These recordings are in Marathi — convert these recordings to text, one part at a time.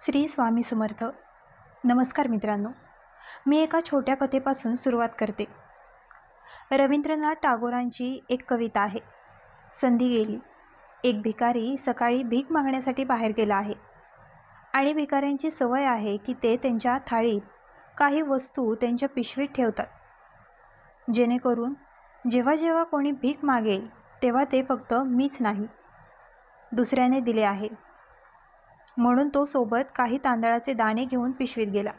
श्री स्वामी समर्थ. नमस्कार मित्रांनो, मी एका छोट्या कथेपासून सुरुवात करते. रवींद्रनाथ टागोरांची एक कविता आहे. संधी गेली. एक भिकारी सकाळी भीक मागण्यासाठी बाहेर गेला आहे आणि भिकाऱ्यांची सवय आहे की ते त्यांच्या थाळीत काही वस्तू त्यांच्या पिशवीत ठेवतात, जेणेकरून जेव्हा जेव्हा कोणी भीक मागेल तेव्हा ते फक्त मीच नाही, दुसऱ्याने दिले आहे म्हणून तो सोबत काही तांदळाचे दाणे घेऊन पिशवीत गेला.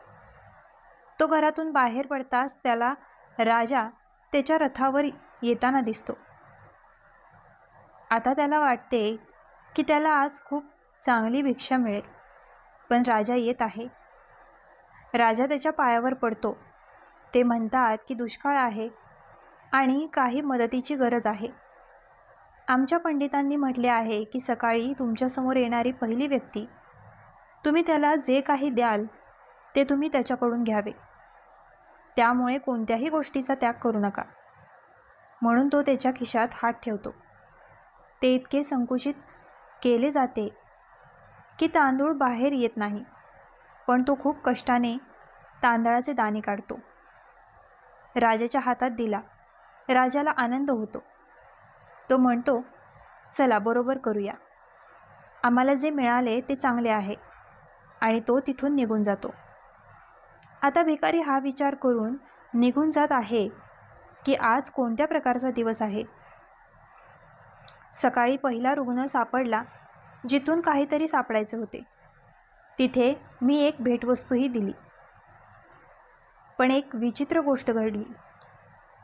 तो घरातून बाहेर पडताच त्याला राजा त्याच्या रथावर येताना दिसतो. आता त्याला वाटते की त्याला आज खूप चांगली भिक्षा मिळेल, पण राजा येत आहे. राजा त्याच्या पायावर पडतो. ते म्हणतात की दुष्काळ आहे आणि काही मदतीची गरज आहे. आमच्या पंडितांनी म्हटले आहे की सकाळी तुमच्यासमोर येणारी पहिली व्यक्ती, तुम्ही त्याला जे काही द्याल ते तुम्ही त्याच्याकडून घ्यावे. त्यामुळे कोणत्याही गोष्टीचा त्याग करू नका. म्हणून तो त्याच्या खिशात हात ठेवतो. ते इतके संकुचित केले जाते की तांदूळ बाहेर येत नाही, पण तो खूप कष्टाने तांदळाचे दाणे काढतो. राजाच्या हातात दिला. राजाला आनंद होतो. तो म्हणतो, चला बरोबर करूया, आम्हाला जे मिळाले ते चांगले आहे, आणि तो तिथून निघून जातो. आता भिकारी हा विचार करून निघून जात आहे की आज कोणत्या प्रकारचा दिवस आहे. सकाळी पहिला रुग्ण सापडला जिथून काहीतरी सापडायचे होते. तिथे मी एक भेटवस्तूही दिली. पण एक विचित्र गोष्ट घडली.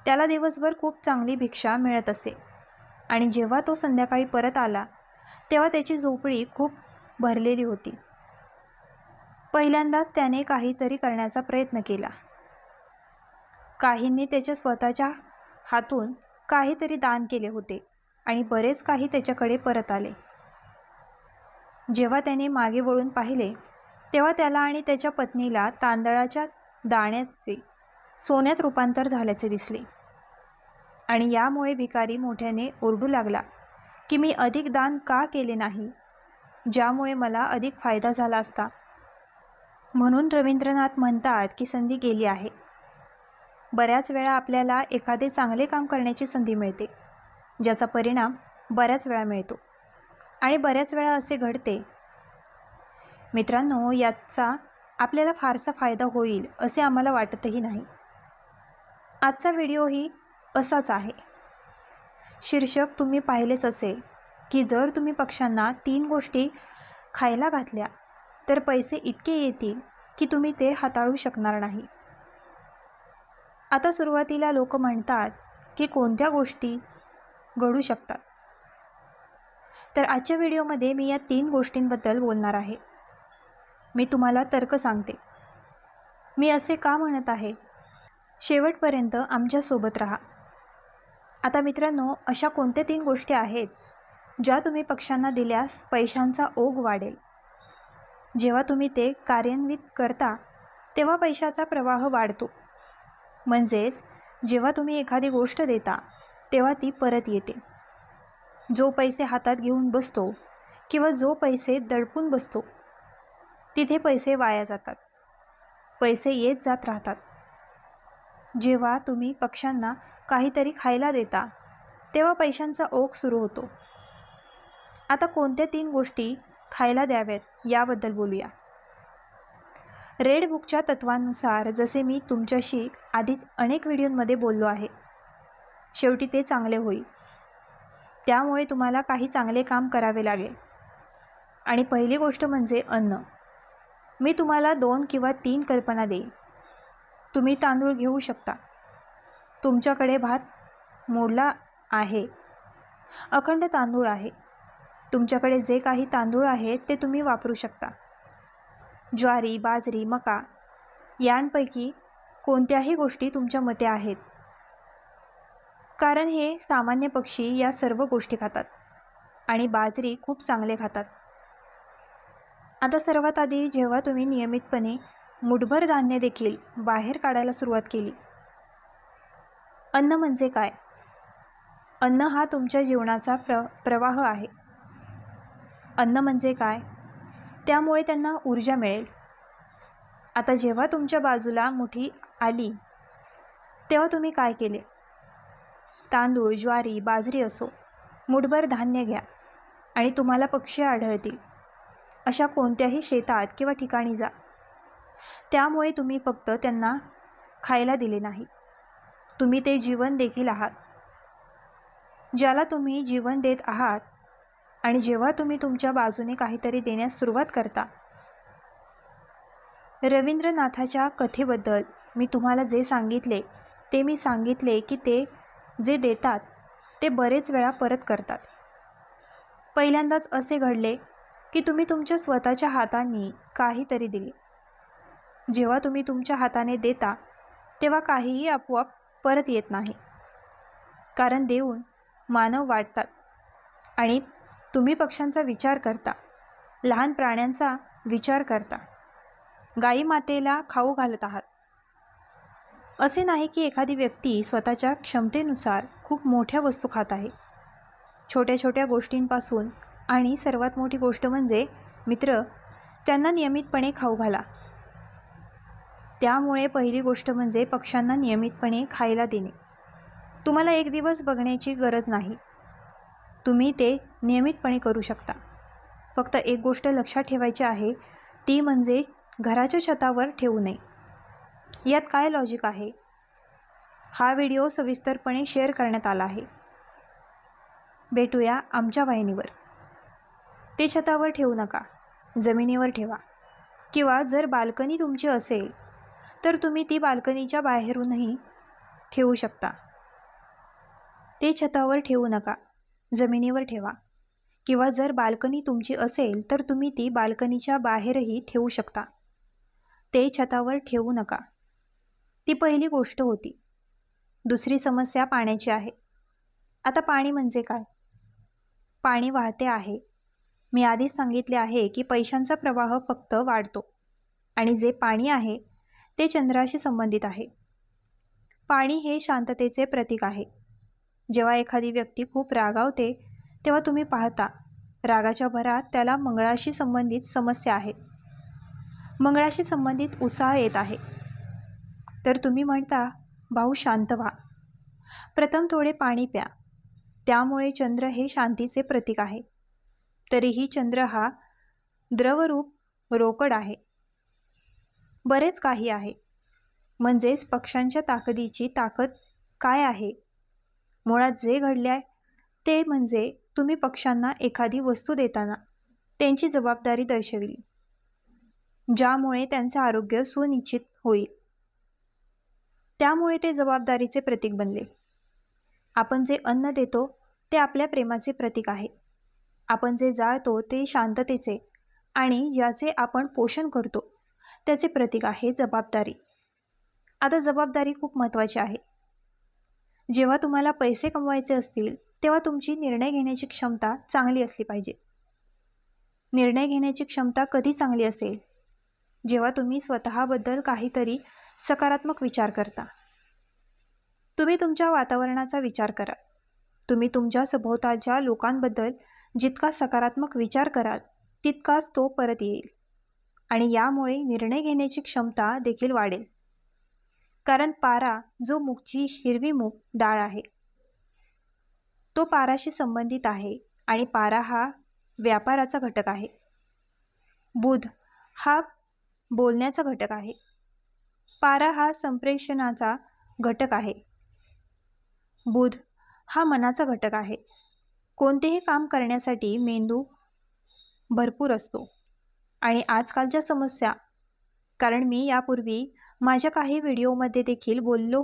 त्याला दिवसभर खूप चांगली भिक्षा मिळत असे आणि जेव्हा तो संध्याकाळी परत आला तेव्हा त्याची झोपडी खूप भरलेली होती. पहिल्यांदाच त्याने काहीतरी करण्याचा प्रयत्न केला. काहींनी त्याच्या स्वतःच्या हातून काहीतरी दान केले होते आणि बरेच काही त्याच्याकडे परत आले. जेव्हा त्याने मागे वळून पाहिले तेव्हा त्याला आणि त्याच्या पत्नीला तांदळाच्या दाण्याचे सोन्यात रूपांतर झाल्याचे दिसले आणि यामुळे भिकारी मोठ्याने ओरडू लागला की मी अधिक दान का केले नाही, ज्यामुळे मला अधिक फायदा झाला असता. म्हणून रवींद्रनाथ म्हणतात की संधी गेली आहे. बऱ्याच वेळा आपल्याला एखादे चांगले काम करण्याची संधी मिळते, ज्याचा परिणाम बऱ्याच वेळा मिळतो आणि बऱ्याच वेळा असे घडते मित्रांनो, याचा आपल्याला फारसा फायदा होईल असे आम्हाला वाटतही नाही. आजचा व्हिडिओही असाच आहे. शीर्षक तुम्ही पाहिलेच असेल की जर तुम्ही पक्ष्यांना 3 गोष्टी खायला घातल्या तर पैसे इतके येतील की तुम्ही ते हाताळू शकणार नाही. आता सुरुवातीला लोक म्हणतात की कोणत्या गोष्टी घडू शकतात, तर आजच्या व्हिडिओमध्ये मी या 3 गोष्टींबद्दल बोलणार आहे. मी तुम्हाला तर्क सांगते. मी असे का म्हणत आहे, शेवटपर्यंत आमच्यासोबत राहा. आता मित्रांनो, अशा कोणत्या 3 गोष्टी आहेत ज्या तुम्ही पक्ष्यांना दिल्यास पैशांचा ओघ वाढेल. जेव्हा तुम्ही ते कार्यान्वित करता तेव्हा पैशाचा प्रवाह वाढतो. म्हणजेच जेव्हा तुम्ही एखादी गोष्ट देता तेव्हा ती परत येते. जो पैसे हातात घेऊन बसतो किंवा जो पैसे दडपून बसतो तिथे पैसे वाया जातात. पैसे येत जात राहतात. जेव्हा तुम्ही पक्ष्यांना काहीतरी खायला देता तेव्हा पैशांचा ओघ सुरू होतो. आता कोणत्या 3 गोष्टी खायला द्याव्यात याबद्दल बोलूया. रेड बुकच्या तत्वांनुसार, जसे मी तुमच्याशी आधीच अनेक व्हिडिओमध्ये बोललो आहे, शेवटी ते चांगले होईल. त्यामुळे तुम्हाला काही चांगले काम करावे लागेल. आणि पहिली गोष्ट म्हणजे अन्न. मी तुम्हाला 2 किंवा 3 कल्पना देईन. तुम्ही तांदूळ घेऊ शकता. तुमच्याकडे भात मोडला आहे, अखंड तांदूळ आहे, तुमच्याकडे जे काही तांदूळ आहेत ते तुम्ही वापरू शकता. ज्वारी, बाजरी, मका यांपैकी कोणत्याही गोष्टी तुमच्या मते आहेत, कारण हे सामान्य पक्षी या सर्व गोष्टी खातात आणि बाजरी खूप चांगले खातात. आता सर्वात आधी जेव्हा तुम्ही नियमितपणे मुठभर धान्य देखील बाहेर काढायला सुरुवात केली. अन्न म्हणजे काय? अन्न हा तुमच्या जीवनाचा प्रवाह आहे. अन्न म्हणजे काय? त्यामुळे त्यांना ऊर्जा मिळेल. आता जेव्हा तुमच्या बाजूला मुठी आली तेव्हा तुम्ही काय केले? तांदूळ, ज्वारी, बाजरी असो, मुठभर धान्य घ्या आणि तुम्हाला पक्षी आढळतील अशा कोणत्याही शेतात किंवा ठिकाणी जा. त्यामुळे तुम्ही फक्त त्यांना खायला दिले नाही, तुम्ही ते जीवन देखील आहात, ज्याला तुम्ही जीवन देत आहात. आणि जेव्हा तुम्ही तुमच्या बाजूने काहीतरी देण्यास सुरुवात करता, रवींद्रनाथाच्या कथेबद्दल मी तुम्हाला जे सांगितले ते मी सांगितले की ते जे देतात ते बरेच वेळा परत करतात. पहिल्यांदाच असे घडले की तुम्ही तुमच्या स्वतःच्या हातांनी काहीतरी दिले. जेव्हा तुम्ही तुमच्या हाताने देता तेव्हा काहीही आपोआप परत येत नाही, कारण देऊन मानव वाढतात. आणि तुम्ही पक्ष्यांचा विचार करता, लहान प्राण्यांचा विचार करता, गाई मातेला खाऊ घालत आहात. असे नाही की एखादी व्यक्ती स्वतःच्या क्षमतेनुसार खूप मोठ्या वस्तू खात आहे. छोट्या छोट्या गोष्टींपासून, आणि सर्वात मोठी गोष्ट म्हणजे मित्र, त्यांना नियमितपणे खाऊ घाला. त्यामुळे पहिली गोष्ट म्हणजे पक्ष्यांना नियमितपणे खायला देणे. तुम्हाला एक दिवस बघण्याची गरज नाही, तुम्ही ते नियमितपणे करू शकता. फक्त एक गोष्ट लक्षात ठेवायची आहे, ती म्हणजे घराच्या छतावर ठेवू नये. यात काय लॉजिक आहे? हा व्हिडिओ सविस्तरपणे शेअर करण्यात आला आहे. भेटूया आमच्या वाहिनीवर. ते छतावर ठेवू नका, जमिनीवर ठेवा. किंवा जर बाल्कनी तुमची असेल तर तुम्ही ती बाल्कनीच्या बाहेरूनही ठेवू शकता. ते छतावर ठेवू नका, जमिनीवर ठेवा. किंवा जर बाल्कनी तुमची असेल तर तुम्ही ती बाल्कनीच्या बाहेरही ठेवू शकता. ते छतावर ठेवू नका. ती पहिली गोष्ट होती. दुसरी समस्या पाण्याची आहे. आता पाणी म्हणजे काय? पाणी वाहते आहे. मी आधीच सांगितले आहे की पैशांचा प्रवाह फक्त वाढतो, आणि जे पाणी आहे ते चंद्राशी संबंधित आहे. पाणी हे शांततेचे प्रतीक आहे. जेव्हा एखादी व्यक्ती खूप रागावते तेव्हा तुम्ही पाहता, रागाच्या भरात त्याला मंगळाशी संबंधित समस्या आहे, मंगळाशी संबंधित उत्साह येत आहे. तर तुम्ही म्हणता, भाऊ शांत व्हा, प्रथम थोडे पाणी प्या. त्यामुळे चंद्र हे शांतीचे प्रतीक आहे. तरीही चंद्र हा द्रवरूप रोकड आहे. बरेच काही आहे. म्हणजेच पक्ष्यांच्या ताकदीची ताकद काय आहे? मुळात जे घडले आहे ते म्हणजे तुम्ही पक्ष्यांना एखादी वस्तू देताना त्यांची जबाबदारी दर्शविली, ज्यामुळे त्यांचे आरोग्य सुनिश्चित होईल. त्यामुळे ते जबाबदारीचे प्रतीक बनले. आपण जे अन्न देतो ते आपल्या प्रेमाचे प्रतीक आहे. आपण जे जाळतो ते शांततेचे, आणि ज्याचे आपण पोषण करतो त्याचे प्रतीक आहे जबाबदारी. आता जबाबदारी खूप महत्त्वाची आहे. जेव्हा तुम्हाला पैसे कमवायचे असतील तेव्हा तुमची निर्णय घेण्याची क्षमता चांगली असली पाहिजे. निर्णय घेण्याची क्षमता कधी चांगली असेल? जेव्हा तुम्ही स्वतःबद्दल काहीतरी सकारात्मक विचार करता. तुम्ही तुमच्या वातावरणाचा विचार करा. तुम्ही तुमच्या सभोवतालच्या लोकांबद्दल जितका सकारात्मक विचार कराल तितकाच तो परत येईल, आणि यामुळे निर्णय घेण्याची क्षमता देखील वाढेल. कारण पारा जो मूगची हिरवी मूग डाळ आहे तो पाराशी संबंधित आहे, आणि पारा हा व्यापाराचा घटक आहे. बुध हा बोलण्याचा घटक आहे. पारा हा संप्रेषणाचा घटक आहे. बुध हा मनाचा घटक आहे. कोणतेही काम करण्यासाठी मेंदू भरपूर असतो. आणि आजकालच्या समस्या, कारण मी यापूर्वी माझ्या काही व्हिडिओमध्ये देखील बोललो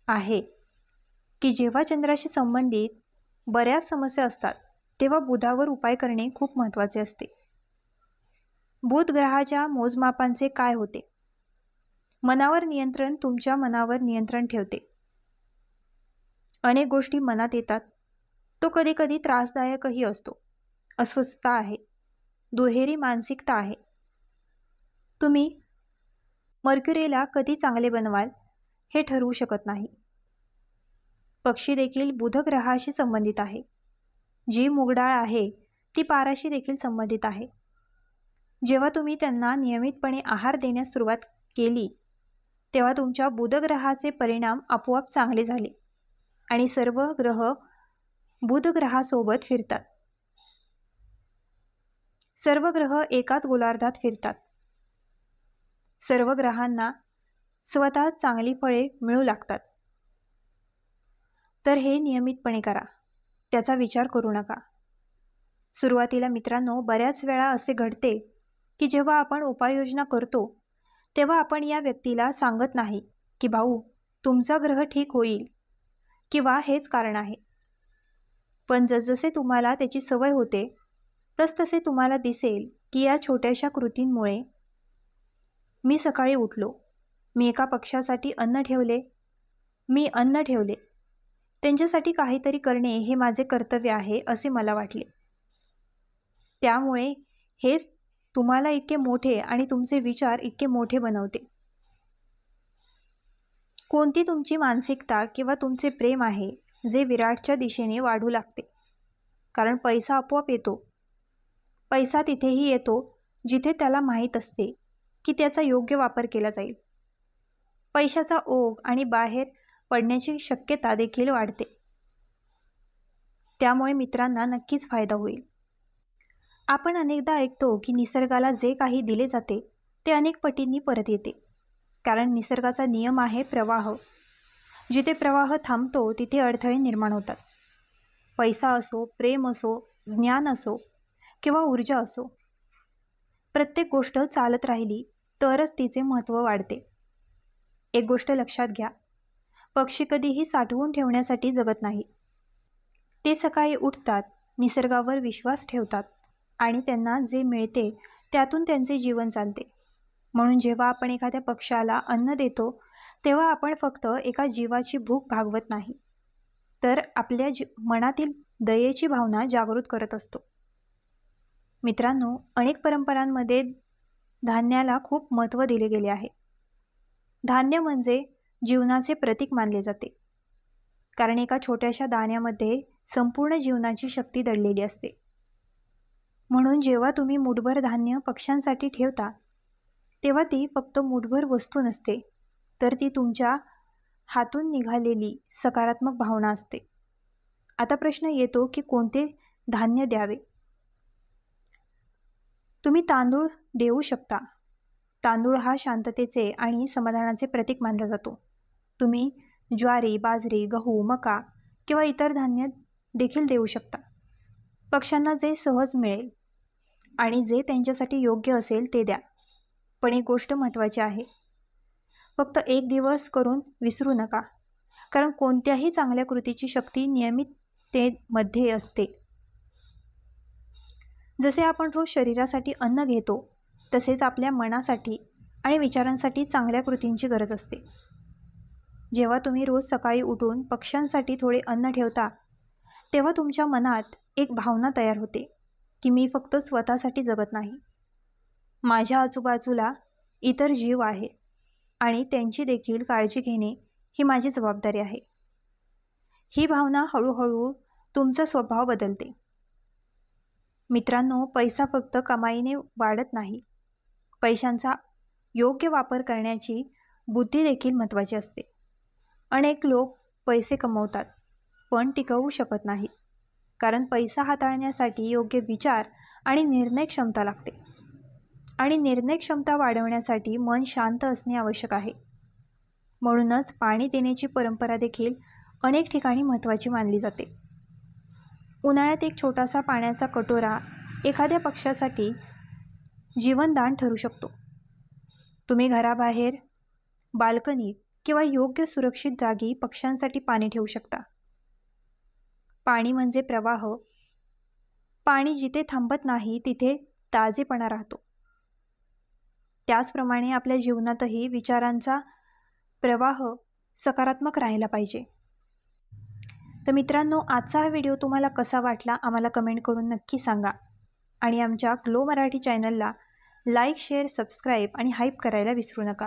आहे की जेव्हा चंद्राशी संबंधित बऱ्याच समस्या असतात तेव्हा बुधावर उपाय करणे खूप महत्त्वाचे असते. बुध ग्रहाच्या मोजमापांचे काय होते? मनावर नियंत्रण तुमच्या मनावर नियंत्रण ठेवते. अनेक गोष्टी मनात येतात. तो कधीकधी त्रासदायकही असतो. अस्वस्थता आहे, दुहेरी मानसिकता आहे. तुम्ही मर्क्युरीला कधी चांगले बनवाल हे ठरवू शकत नाही. पक्षी देखील बुध ग्रहाशी संबंधित आहे. जी मूगडाळ आहे ती पाराशी देखील संबंधित आहे. जेव्हा तुम्ही त्यांना नियमितपणे आहार देण्यास सुरुवात केली, तेव्हा तुमच्या बुधग्रहाचे परिणाम आपोआप चांगले झाले आणि सर्व ग्रह बुधग्रहासोबत फिरतात. सर्व ग्रह एकाच गोलार्धात फिरतात. सर्व ग्रहांना स्वतः चांगली फळे मिळू लागतात. तर हे नियमितपणे करा, त्याचा विचार करू नका. सुरुवातीला मित्रांनो, बऱ्याच वेळा असे घडते की जेव्हा आपण उपाययोजना करतो तेव्हा आपण या व्यक्तीला सांगत नाही की भाऊ, तुमचा ग्रह ठीक होईल किंवा हेच कारण आहे. पण जसजसे तुम्हाला त्याची सवय होते तसतसे तुम्हाला दिसेल की या छोट्याशा कृतींमुळे मी सकाळी उठलो, मी एका पक्षासाठी अन्न ठेवले, त्यांच्यासाठी काहीतरी करणे हे माझे कर्तव्य आहे असे मला वाटले. त्यामुळे हेच तुम्हाला इतके मोठे आणि तुमचे विचार इतके मोठे बनवते. कोणती तुमची मानसिकता किंवा तुमचे प्रेम आहे जे विराटच्या दिशेने वाढू लागते. कारण पैसा आपोआप येतो. पैसा तिथेही येतो जिथे त्याला माहीत असते की त्याचा योग्य वापर केला जाईल. पैशाचा ओघ आणि बाहेर पडण्याची शक्यता देखील वाढते. त्यामुळे मित्रांना नक्कीच फायदा होईल. आपण अनेकदा ऐकतो की निसर्गाला जे काही दिले जाते ते अनेक पटींनी परत येते. कारण निसर्गाचा नियम आहे प्रवाह. जिथे प्रवाह थांबतो तिथे अडथळे निर्माण होतात. पैसा असो, प्रेम असो, ज्ञान असो किंवा ऊर्जा असो, प्रत्येक गोष्ट चालत राहिली तरच तिचे महत्त्व वाढते. एक गोष्ट लक्षात घ्या, पक्षी कधीही साठवून ठेवण्यासाठी जगत नाही. ते सकाळी उठतात, निसर्गावर विश्वास ठेवतात आणि त्यांना जे मिळते त्यातून त्यांचे जीवन चालते. म्हणून जेव्हा आपण एखाद्या पक्ष्याला अन्न देतो तेव्हा आपण फक्त एका जीवाची भूक भागवत नाही, तर आपल्या मनातील दयेची भावना जागृत करत असतो. मित्रांनो, अनेक परंपरांमध्ये धान्याला खूप महत्त्व दिले गेले आहे. धान्य म्हणजे जीवनाचे प्रतीक मानले जाते. कारण एका छोट्याशा दाण्यामध्ये संपूर्ण जीवनाची शक्ती दडलेली असते. म्हणून जेव्हा तुम्ही मूठभर धान्य पक्ष्यांसाठी ठेवता तेव्हा ती फक्त मूठभर वस्तू नसते, तर ती तुमच्या हातून निघालेली सकारात्मक भावना असते. आता प्रश्न येतो की कोणते धान्य द्यावे. तुम्ही तांदूळ देऊ शकता. तांदूळ हा शांततेचे आणि समाधानाचे प्रतीक मानला जातो. तुम्ही ज्वारी, बाजरी, गहू, मका किंवा इतर धान्य देखील देऊ शकता. पक्ष्यांना जे सहज मिळेल आणि जे त्यांच्यासाठी योग्य असेल ते द्या. पण एक गोष्ट महत्त्वाची आहे, फक्त एक दिवस करून विसरू नका. कारण कोणत्याही चांगल्या कृतीची शक्ती नियमिततेमध्ये असते. जसे आपण रोज शरीरासाठी अन्न घेतो तसेच आपल्या मनासाठी आणि विचारांसाठी चांगल्या कृतींची गरज असते. जेव्हा तुम्ही रोज सकाळी उठून पक्ष्यांसाठी थोडे अन्न ठेवता तेव्हा तुमच्या मनात एक भावना तयार होते की मी फक्त स्वतःसाठी जगत नाही, माझ्या आजूबाजूला इतर जीव आहे आणि त्यांची देखील काळजी घेणे ही माझी जबाबदारी आहे. ही भावना हळूहळू तुमचा स्वभाव बदलते. मित्रांनो, पैसा फक्त कमाईने वाढत नाही, पैशांचा योग्य वापर करण्याची बुद्धी देखील महत्त्वाची असते. अनेक लोक पैसे कमवतात पण टिकवू शकत नाही, कारण पैसा हाताळण्यासाठी योग्य विचार आणि निर्णय क्षमता लागते. आणि निर्णय क्षमता वाढवण्यासाठी मन शांत असणे आवश्यक आहे. म्हणूनच पाणी देण्याची परंपरा देखील अनेक ठिकाणी महत्त्वाची मानली जाते. उन्हाळ्यात एक छोटासा पाण्याचा कटोरा एखाद्या पक्ष्यासाठी जीवनदान ठरू शकतो. तुम्ही घराबाहेर, बाल्कनीत किंवा योग्य सुरक्षित जागी पक्ष्यांसाठी पाणी ठेवू शकता. पाणी म्हणजे प्रवाह. पाणी जिथे थांबत नाही तिथे ताजेपणा राहतो. त्याचप्रमाणे आपल्या जीवनातही विचारांचा प्रवाह सकारात्मक राहिला पाहिजे. तर मित्रांनो, आजचा हा व्हिडिओ तुम्हाला कसा वाटला आम्हाला कमेंट करून नक्की सांगा. आणि आमच्या ग्लो मराठी चॅनलला लाईक, शेअर, सबस्क्राईब आणि हाईप करायला विसरू नका.